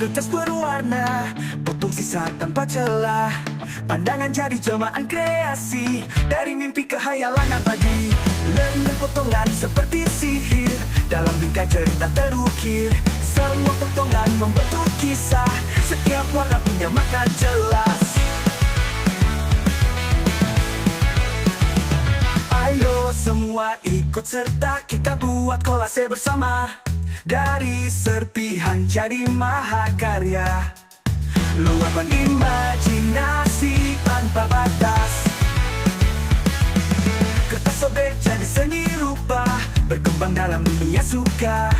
kertas berwarna, potong sisa tanpa celah. Pandangan jadi jelmaan kreasi, dari mimpi ke hayalan abadi. Lengan potongan seperti sihir, dalam bingkai cerita terukir. Semua potongan membentuk kisah, setiap warna punya makna jelas. Ayo semua ikut serta, kita buat kolase bersama. Dari serpihan jadi mahakarya, luapan imajinasi tanpa batas. Kertas sobek jadi seni rupa, berkembang dalam dunia suka.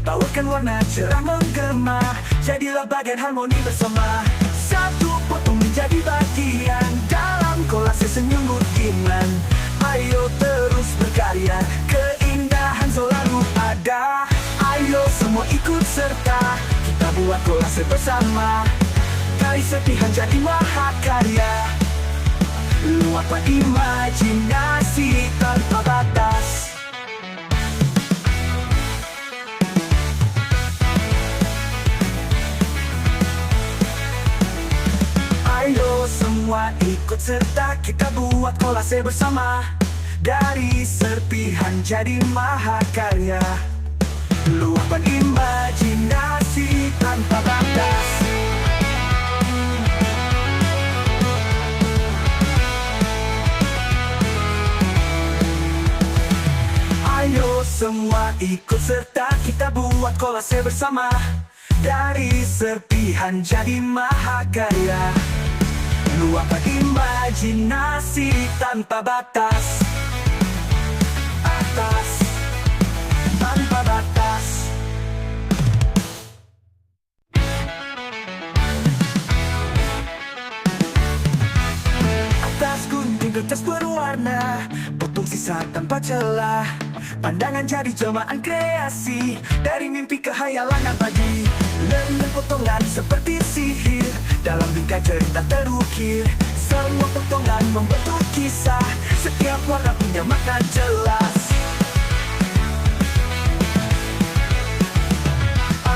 Bawakan warna cerah menggema, jadilah bagian harmoni bersama. Satu potong menjadi bagian dalam kolase senyum iman. Ayo terus berkarya, keindahan selalu ada. Ayo semua ikut serta, kita buat kolase bersama. Dari serpihan jadi mahakarya, luapan imajinasi tanpa batas. Ayo semua ikut serta, kita buat kolase bersama. Dari serpihan jadi mahakarya, luapan imajinasi tanpa batas. Ayo semua ikut serta, kita buat kolase bersama. Dari serpihan jadi mahakarya, luapan imajinasi tanpa batas. Atas, tanpa batas. Atas gunting kertas berwarna, potong sisa tanpa celah. Pandangan jadi jelmaan kreasi, dari mimpi ke hayalan abadi. Lengan potongan seperti sihir, dalam bingkai cerita terukir. Semua potongan membentuk kisah, setiap warna punya makna jelas.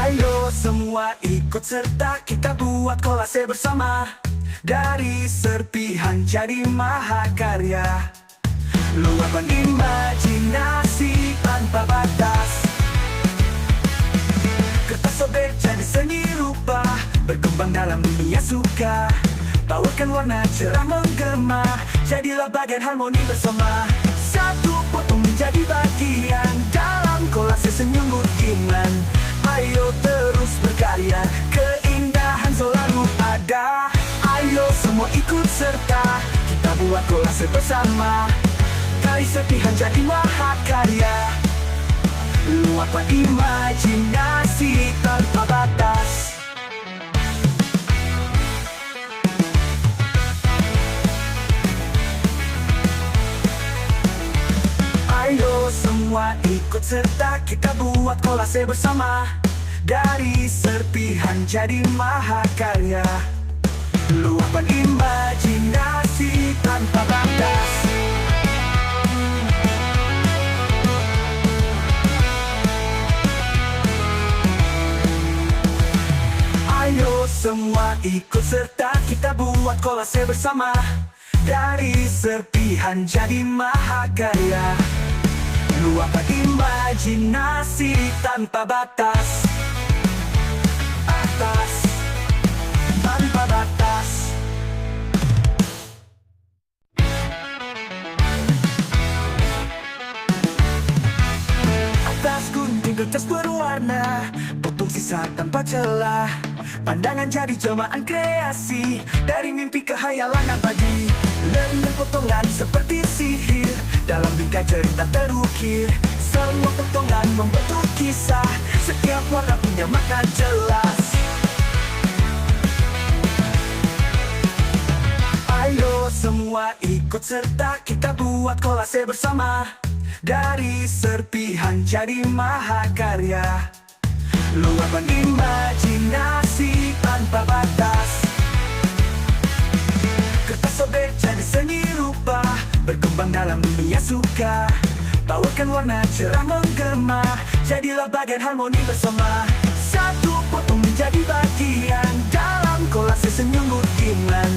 Ayo semua ikut serta, kita buat kolase bersama. Dari serpihan jadi mahakarya, luapan imajinasi tanpa batas. Kertas sobek jadi seni rupa, berkembang dalam dunia suka. Bawakan warna cerah menggema, jadilah bagian harmoni bersama. Satu potong menjadi bagian dalam kolase senyum iman. Ayo terus berkarya, keindahan selalu ada. Ayo semua ikut serta, kita buat kolase bersama. Dari serpihan jadi mahakarya, luapan imajinasi tanpa batas. Ayo semua ikut serta, kita buat kolase bersama. Dari serpihan jadi mahakarya, luapan imajinasi tanpa batas. Ayo semua ikut serta, kita buat kolase bersama. Dari serpihan jadi mahakarya, luapan imajinasi tanpa batas. Atas, tanpa batas. Atas gunting kertas berwarna, potong sisa tanpa celah. Pandangan jadi jelmaan kreasi, dari mimpi ke hayalan abadi. Lengan potongan seperti sihir, dalam bingkai cerita terukir. Semua potongan membentuk kisah, setiap warna punya makna jelas. Ayo semua ikut serta, kita buat kolase bersama. Dari serpihan jadi mahakarya, luapan imajinasi tanpa batas. Kertas sobek jadi seni rupa, berkembang dalam dunia suka. Bawakan warna cerah menggema, jadilah bagian harmoni bersama. Satu potong menjadi bagian dalam kolase senyumbut iman.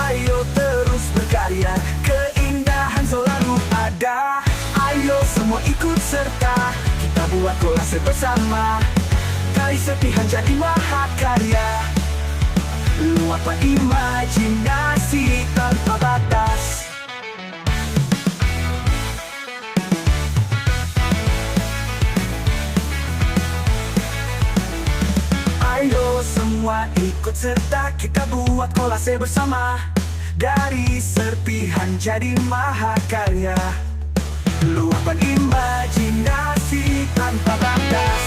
Ayo terus berkarya, keindahan selalu ada. Ayo semua ikut serta, kita buat kolase bersama. Kali serpihan jadi mahakarya, luapkan imajinasi tanpa batas. Ayo semua ikut serta, kita buat kolase bersama. Dari serpihan jadi mahakarya, luapkan imajinasi tanpa batas.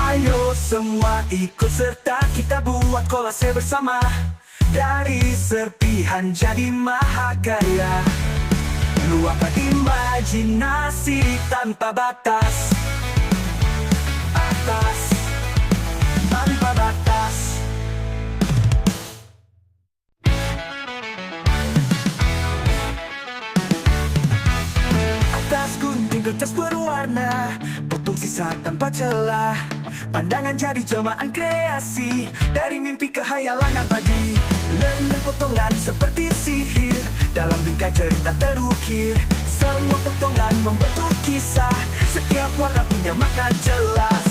Ayo semua ikut serta, kita buat kolase bersama. Dari serpihan jadi mahakarya, luapkan imajinasi tanpa batas. Atas, tanpa batas. Atas gunting kertas berwarna, potong sisa tanpa celah. Pandangan jadi jelmaan kreasi, dari mimpi ke hayalan abadi. Leleh potongan seperti sihir, dalam bingkai cerita terukir. Semua potongan membentuk kisah, setiap warna punya makna jelas.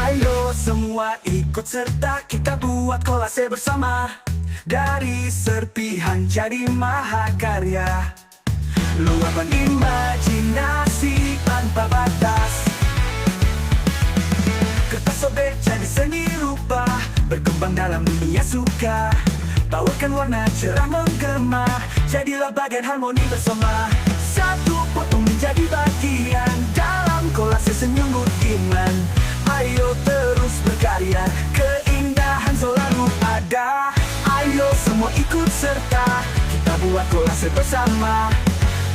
Ayo semua ikut serta, kita buat kolase bersama. Dari serpihan jadi mahakarya, luapkan imajinasi tanpa batas. Kertas sobek jadi seni rupa, berkembang dalam dunia suka. Bawakan warna cerah menggema, jadilah bagian harmoni bersama. Satu potong menjadi bagian dalam kolase senyumbut iman. Ayo terus berkarya, keindahan selalu ada. Ayo semua ikut serta, kita buat kolase bersama.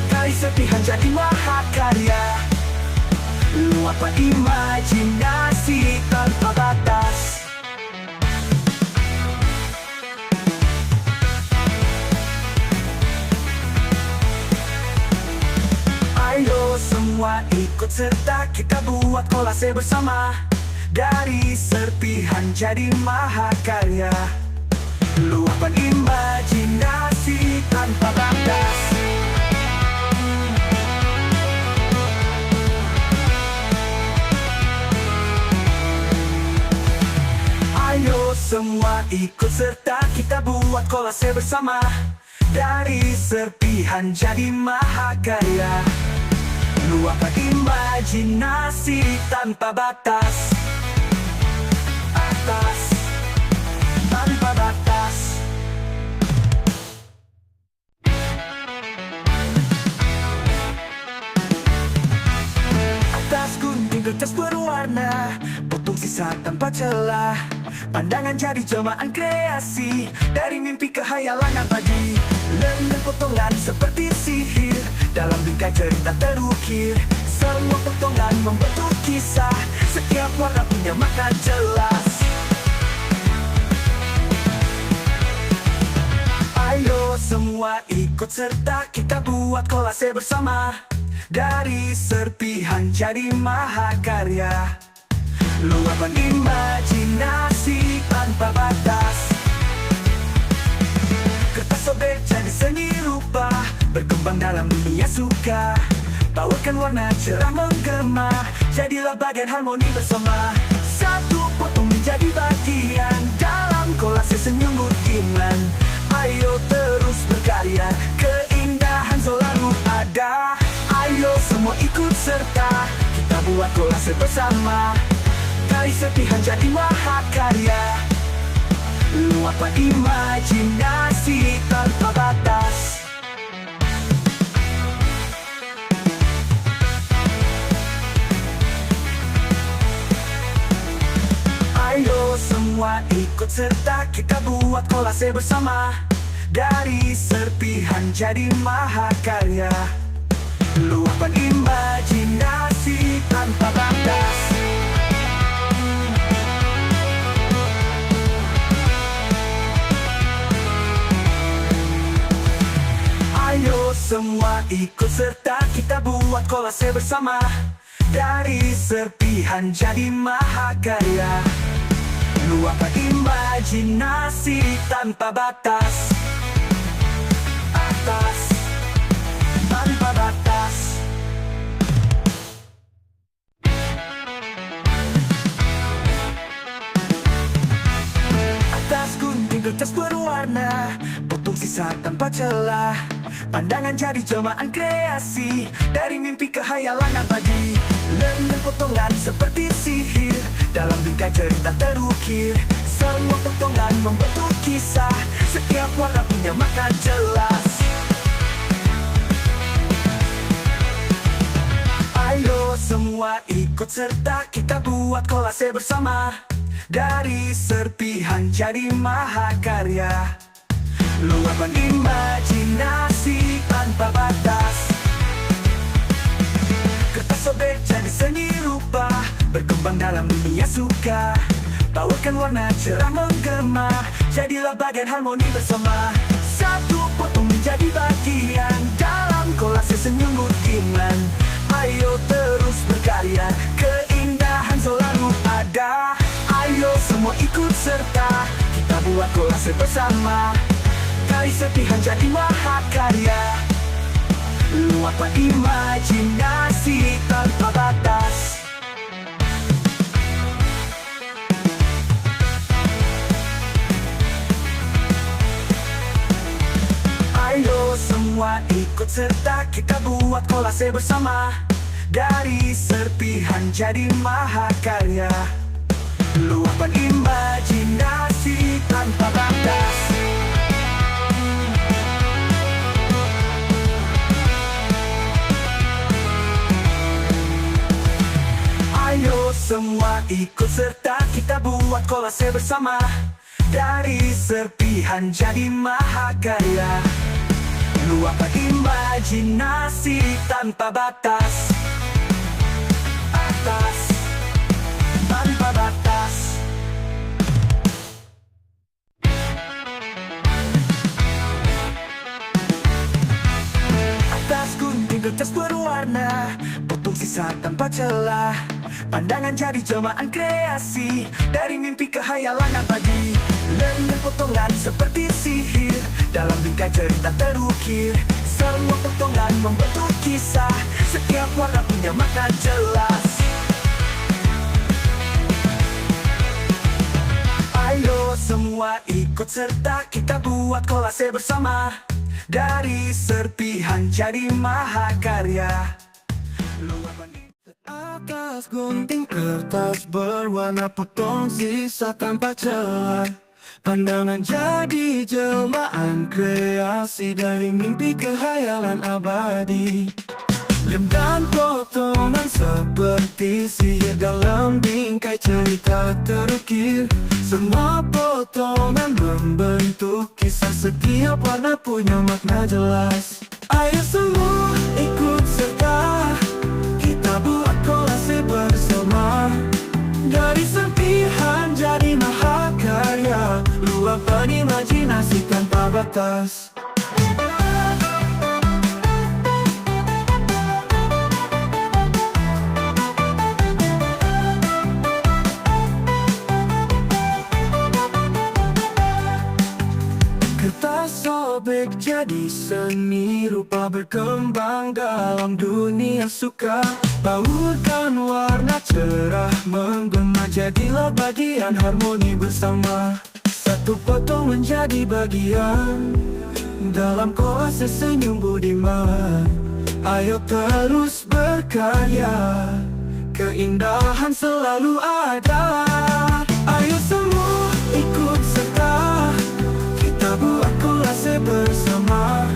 Kali serpihan jadi mahakarya, luapkan imajinasi tanpa batas. Ayo semua ikut serta, kita buat kolase bersama. Dari serpihan jadi mahakarya, luapkan imajinasi tanpa batas. Ayo semua ikut serta, kita buat kolase bersama. Dari serpihan jadi mahakarya, luapkan imajinasi tanpa batas. Atas, tanpa batas. Atas gunting kertas berwarna, potong sisa tanpa celah. Pandangan jadi jelmaan kreasi, dari mimpi ke hayalan abadi. Leleh potongan seperti sihir, dalam bingkai cerita terukir. Semua potongan membentuk kisah, setiap warna punya makna jelas. Ayo semua ikut serta, kita buat kolase bersama. Dari serpihan jadi mahakarya, luapkan imajinasi tanpa batas. Kertas sobek jadi seni rupa, berkembang dalam dunia suka. Bawakan warna cerah menggema, jadilah bagian harmoni bersama. Satu potong menjadi bagian dalam kolase senyumbut iman. Ayo terus berkarya, keindahan selalu ada. Ayo semua ikut serta, kita buat kolase bersama. Kali serpihan jadi mahakarya, luapkan imajinasi tanpa batas. Ayo semua ikut serta, kita buat kolase bersama. Dari serpihan jadi mahakarya, luapkan imajinasi tanpa batas. ikut serta kita buat kolase bersama. Dari serpihan jadi mahakarya. Luapkan imajinasi tanpa batas. Atas tanpa batas. Atas gunting kertas berwarna, potong sisa tanpa celah. Pandangan jadi jelmaan kreasi, dari mimpi ke hayalan abadi. Lembar potongan seperti sihir, dalam bingkai cerita terukir. Semua potongan membentuk kisah, setiap warna punya makna jelas. Ayo semua ikut serta kita buat kolase bersama. Dari serpihan jadi mahakarya. Luapkan imajinasi tanpa batas. Kertas sobek jadi seni rupa, berkembang dalam dunia suka. Bawakan warna cerah menggema, jadilah bagian harmoni bersama. Satu potong menjadi bagian dalam kolase senyum butiman. Ayo terus berkarya, keindahan selalu ada. Ayo semua ikut serta, kita buat kolase bersama. Dari serpihan jadi mahakarya. Luapkan imajinasi tanpa batas. Ayo semua ikut serta, kita buat kolase bersama. Dari serpihan jadi mahakarya. Luapkan imajinasi tanpa batas. Ayo semua ikut serta, kita buat kolase bersama. Dari serpihan jadi mahakarya. Luapkan imajinasi tanpa batas. Atas tanpa batas. Atas gunting kertas berwarna, potong sisa tanpa celah. Pandangan jadi jelmaan kreasi, dari mimpi ke hayalan abadi. Lembar potongan seperti sihir, dalam bingkai cerita terukir. Semua potongan membentuk kisah, setiap warna punya makna jelas. Ayo semua ikut serta, kita buat kolase bersama. Dari serpihan jadi mahakarya. Atas gunting kertas berwarna, potong sisa tanpa celah. Pandangan jadi jelmaan kreasi, dari mimpi ke hayalan abadi. Lem dan potongan seperti sihir, dalam bingkai cerita terukir. Semua potongan membentuk kisah, setiap warna punya makna jelas. Ayo semua ikut serta, kita buat kolase bersama. Dari serpihan jadi mahakarya. Luapkan imajinasi tanpa batas. Kertas sobek jadi seni rupa, berkembang dalam dunia suka. Baurkan warna cerah menggema, jadilah bagian harmoni bersama. Satu potong menjadi bagian dalam kolase senyum budiman. Ayo terus berkarya, keindahan selalu ada. Ayo semua ikut serta, kita buat kolase bersama.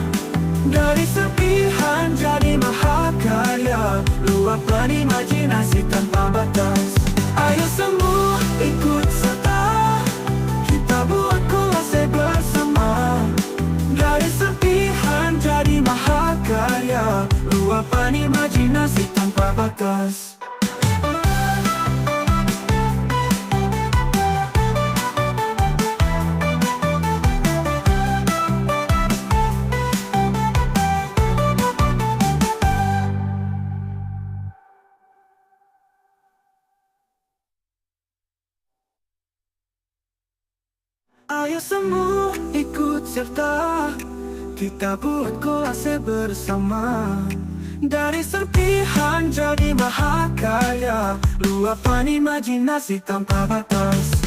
Dari serpihan jadi mahakarya. Luapkan imajinasi tanpa batas. Ayo semua ikut serta, kita buat kolase bersama. Dari serpihan jadi mahakarya. Luapkan imajinasi tanpa batas. Ayo semua ikut serta, kita buat kolase bersama. Dari serpihan jadi mahakarya, luapkan imajinasi tanpa batas.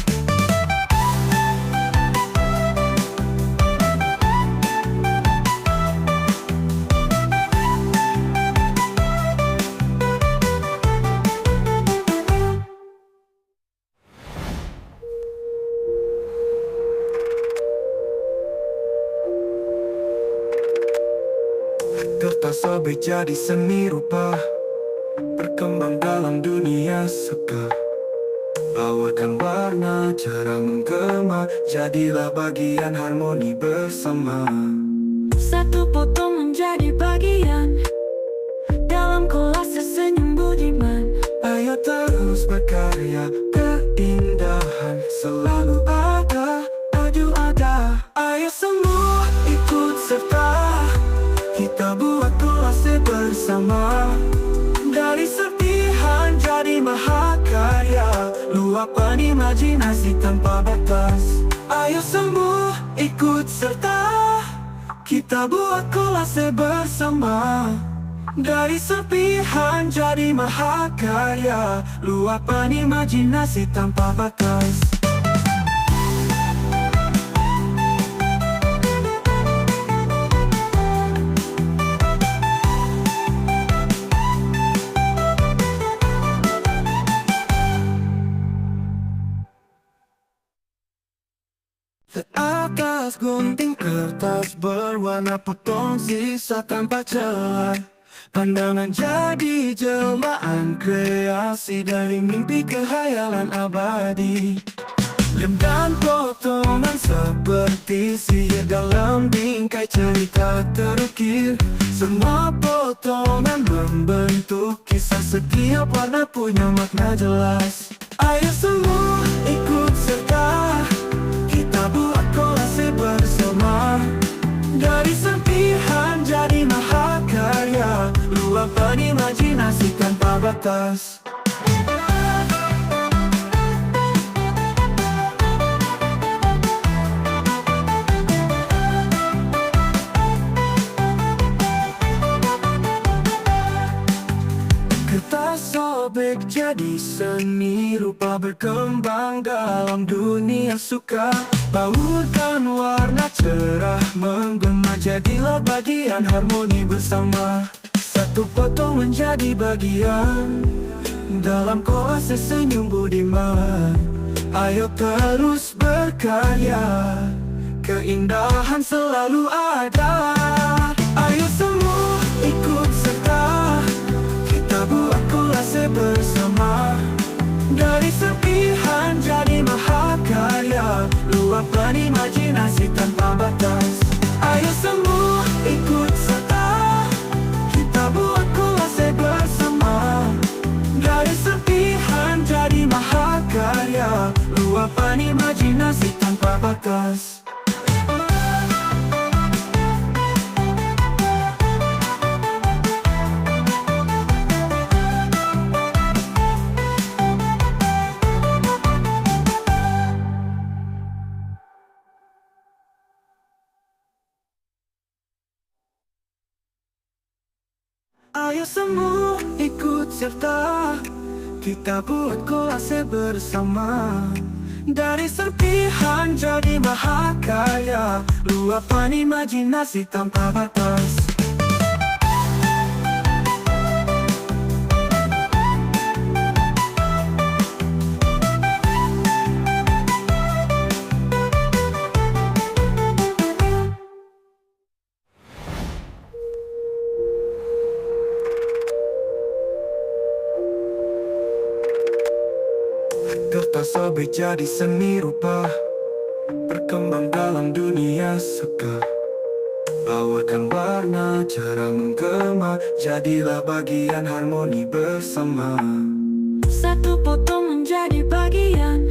Kertas sobek jadi seni rupa, berkembang dalam dunia suka. Bawakan warna, cara menggema, jadilah bagian harmoni bersama. Satu potong menjadi bagian dalam kolase senyum budiman. Ayo terus berkarya, keindahan selalu ada, adu ada. Ayo semua ikut serta, kita buat kolase bersama. Dari serpihan jadi mahakarya, luapkan imajinasi tanpa batas. Ayo semua ikut serta, kita buat kolase bersama. Dari serpihan jadi mahakarya, luapkan imajinasi tanpa batas. Atas gunting kertas berwarna, potong sisa tanpa celah. Pandangan jadi jelmaan kreasi, dari mimpi ke khayalan abadi. Lem dan potongan seperti sihir dalam bingkai cerita terukir. Semua potongan membentuk kisah, setiap warna punya makna jelas. Ayo semua ikut serta, kita buat kolase bersama. Dari serpihan jadi mahakarya, luapkan imajinasi tanpa batas. Kertas sobek jadi seni rupa, berkembang dalam dunia suka. Baurkan warna cerah menggema, jadilah bagian harmoni bersama. Satu potong menjadi bagian dalam kolase senyum budiman. Ayo terus berkarya, keindahan selalu ada. Ayo semua ikut serta, kita buat kolase bersama. Dari serpihan jadi mahakarya, luapkan imajinasi tanpa batas. Ayo semua ikut serta, kita buat kolase bersama. Dari serpihan jadi mahakarya, luapkan imajinasi tanpa batas. Ayo semua ikut serta, kita buat kolase bersama. Dari serpihan jadi mahakarya, luapkan imajinasi tanpa batas. Kertas sobek jadi seni rupa, berkembang dalam dunia suka. Bawakan warna, cara menggema, jadilah bagian harmoni bersama. Satu potong menjadi bagian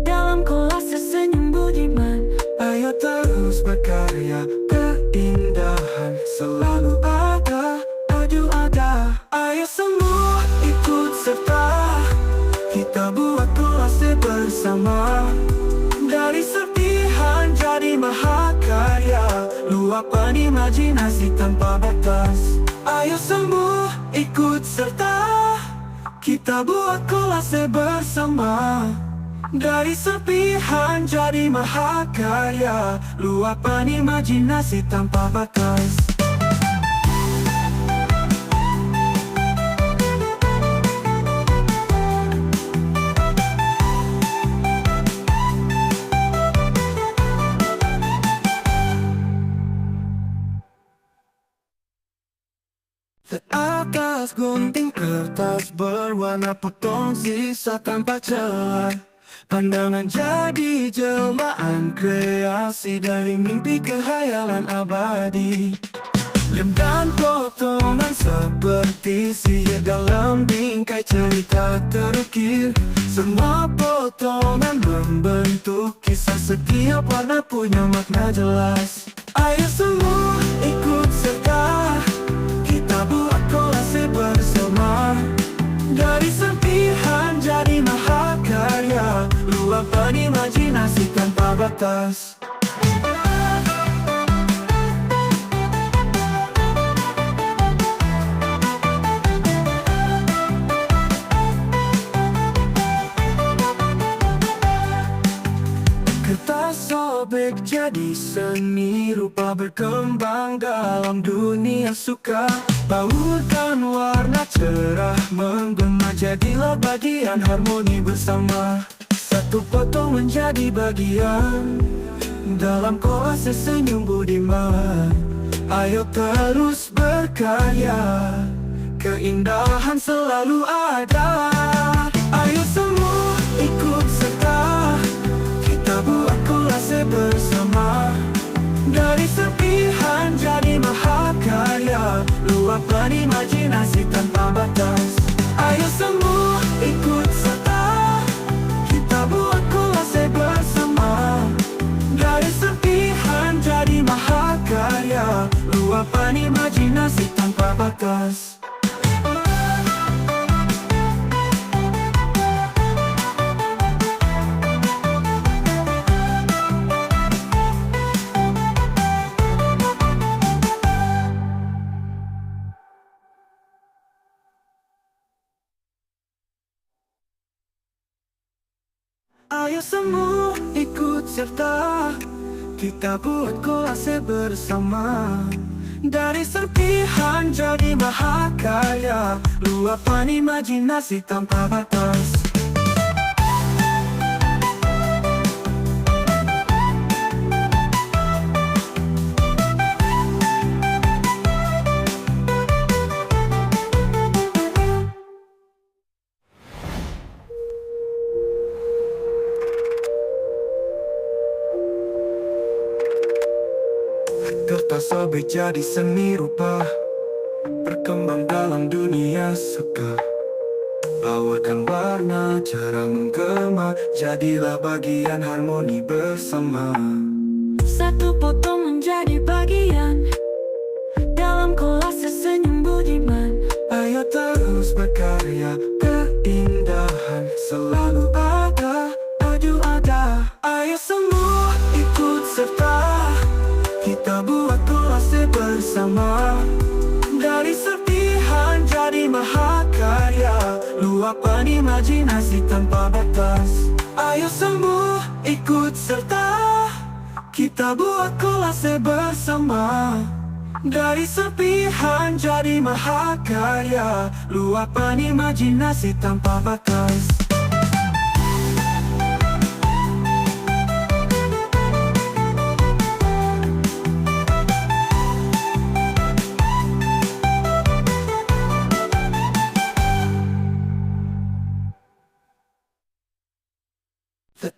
dalam kolase senyum budiman. Ayo terus berkarya, keindahan selalu ada, adu ada. Ayo semua ikut serta, kita buat kolase bersama. Dari serpihan luapkan imajinasi tanpa batas. Ayo semua ikut serta, kita buat kolase bersama. Dari serpihan jadi mahakarya, luapkan imajinasi tanpa batas. Atas gunting kertas berwarna potong sisa tanpa celah. Pandangan jadi jelmaan kreasi dari mimpi ke khayalan abadi. Lem dan potongan seperti sihir dalam bingkai cerita terukir. Semua potongan membentuk kisah, setiap warna punya makna jelas. Ayo semua ikut serta, kita buat kolase bersama. Dari serpihan jadi mahakarya, luapkan imajinasi tanpa batas. Kertas sobek jadi seni rupa berkembang dalam dunia suka. Baurkan warna cerah menggema, jadilah bagian harmoni bersama. Satu potong menjadi bagian dalam kolase senyum budiman. Ayo terus berkarya, keindahan selalu ada. Ayo semua ikut serta, kita buat kolase bersama. Dari serpihan jadi mahakarya, luapkan imajinasi tanpa batas. Ayo semua ikut serta, kita buat kolase bersama. Dari serpihan jadi mahakarya, luapkan imajinasi tanpa batas. Ayo semua ikut serta, kita buat kolase bersama. Dari serpihan jadi mahakarya, luapkan imajinasi tanpa batas. Kertas sobek jadi seni rupa berkembang dalam dunia suka. Bawakan warna cara menggema, jadilah bagian harmoni bersama. Satu potong menjadi bagian dalam kolase senyum budiman. Ayo terus berkarya, keindahan selalu ada. Aduh ada. Ayo semua ikut serta, kita buat kolase bersama. Dari serpihan jadi mahakarya, luapkan imajinasi tanpa batas. Ayo semua ikut serta, kita buat kolase bersama. Dari serpihan jadi mahakarya, luapkan imajinasi tanpa batas.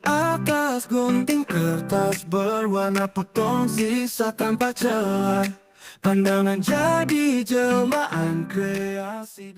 Atas gunting kertas berwarna potong sisa tanpa celah. Pandangan jadi jelmaan kreasi.